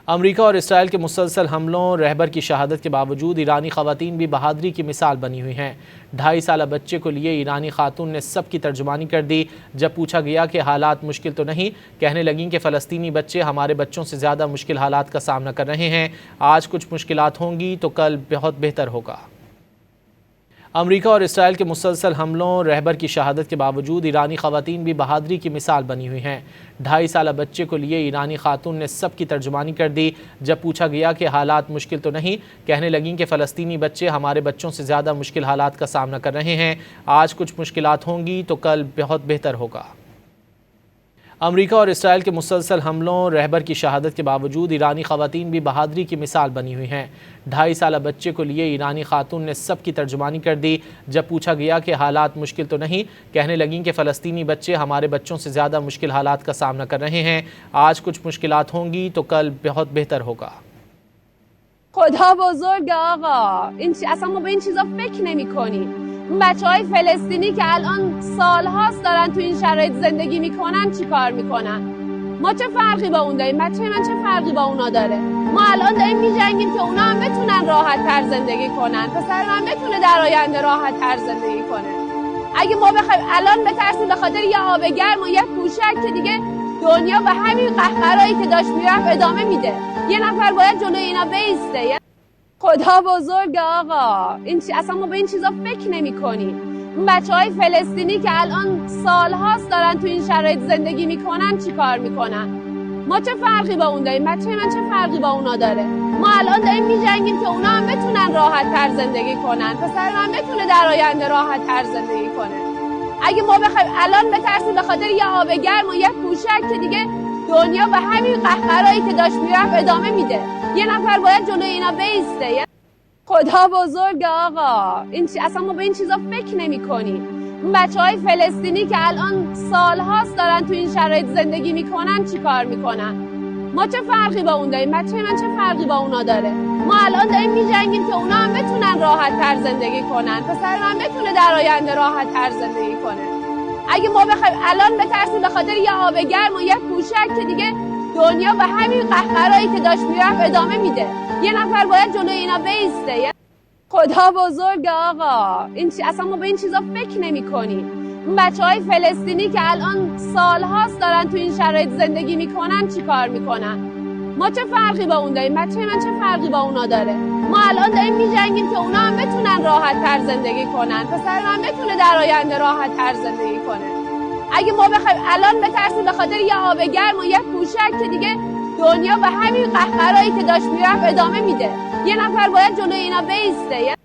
अमेरिका और इसराइल के मुसलसल हमलों रहबर की शहादत के बावजूद ईरानी ख़वातीन भी बहादुरी की मिसाल बनी हुई हैं। 2.5 साल बच्चे को लिए ईरानी खातून ने सब की तर्जुमानी कर दी। जब पूछा गया कि हालात मुश्किल तो नहीं, कहने लगीं कि फ़लस्तीनी बच्चे हमारे बच्चों से ज़्यादा मुश्किल हालात का सामना कर रहे हैं। आज कुछ मुश्किलात होंगी तो कल बहुत बेहतर होगा। अमेरिका और इसराइल के मुसलसल हमलों रहबर की शहादत के बावजूद ईरानी ख़वातीन भी बहादुरी की मिसाल बनी हुई हैं। 2.5 साल बच्चे को लिए ईरानी खातून ने सब की तर्जुमानी कर दी। जब पूछा गया कि हालात मुश्किल तो नहीं, कहने लगीं कि फ़लस्तीनी बच्चे हमारे बच्चों से ज़्यादा मुश्किल हालात का सामना कर रहे हैं। आज कुछ मुश्किलात होंगी तो कल बहुत बेहतर होगा। अमेरिका और इसराइल के मुसलसल हमलों रहबर की शहादत के बावजूद ईरानी ख़वातीन भी बहादुरी की मिसाल बनी हुई हैं। 2.5 साल बच्चे को लिए ईरानी खातून ने सब की तर्जुमानी कर दी। जब पूछा गया कि हालात मुश्किल तो नहीं, कहने लगीं कि फ़लस्तीनी बच्चे हमारे बच्चों से ज़्यादा मुश्किल हालात का सामना कर रहे हैं। आज कुछ मुश्किलात होंगी तो कल बहुत बेहतर होगा। خدا بزرگ آقا اصلا ما به این چیزا فکر نمی‌کنیم. اون بچه‌های فلسطینی که الان سال‌هاست دارن تو این شرایط زندگی میکنن چیکار میکنن؟ ما چه فرقی با اون داریم؟ بچه من چه فرقی با اونا داره؟ ما الان داریم میجنگیم که اونا هم بتونن راحت‌تر زندگی کنن. پسر من بتونه در آینده راحت‌تر زندگی کنه. اگه ما بخوایم الان بترسیم به خاطر یه آب گرم و یه کوشک که دیگه دنیا به همین قهقرایی که داشت میرفت ادامه میده. یه نفر باید جلوی اینا بیسته. خدا بزرگ آقا اصلا ما به این چیزا فکر نمی‌کنیم. اون بچه‌های فلسطینی که الان سال‌هاست دارن تو این شرایط زندگی میکنن چیکار میکنن؟ ما چه فرقی با اون داریم؟ بچه من چه فرقی با اونا داره؟ ما الان داریم میجنگیم که اونا هم بتونن راحت‌تر زندگی کنن. پسر من بتونه در آینده راحت‌تر زندگی کنه. اگه ما بخوایم الان بترسیم به خاطر یه آب گرم و یه کوشک که دیگه دنیا به همین قهقرایی که داشت میرفت ادامه میده. یه نفر باید جلوی اینا بیسته. خدا بزرگ آقا اصلا ما به این چیزا فکر نمی‌کنیم. اون بچه‌های فلسطینی که الان سال‌هاست دارن تو این شرایط زندگی میکنن چیکار میکنن؟ ما چه فرقی با اون داریم؟ بچه من چه فرقی با اونا داره؟ ما الان داریم میجنگیم که اونا هم بتونن راحت‌تر زندگی کنن. پسر من بتونه در آینده راحت‌تر زندگی کنه. اگه ما بخوایم الان بترسیم به خاطر یه آب گرم و یه کوشک که دیگه دنیا به همین قهقرایی که داشت میرفت ادامه میده. یه نفر باید جلوی اینا بیسته. خدا بزرگ آقا اصلا ما به این چیزا فکر نمی‌کنیم. اون بچه‌های فلسطینی که الان سال‌هاست دارن تو این شرایط زندگی میکنن چیکار میکنن؟ ما چه فرقی با اون داریم؟ بچه من چه فرقی با اونا داره؟ ما الان داریم میجنگیم که اونا هم بتونن راحت‌تر زندگی کنن. پسر من بتونه در آینده راحت‌تر زندگی کنه. اگه ما بخوایم الان بترسیم به خاطر یه آب گرم و یه کوشک که دیگه دنیا به همین قهقرایی که داشت میرفت ادامه میده. یه نفر باید جلوی اینا بیسته.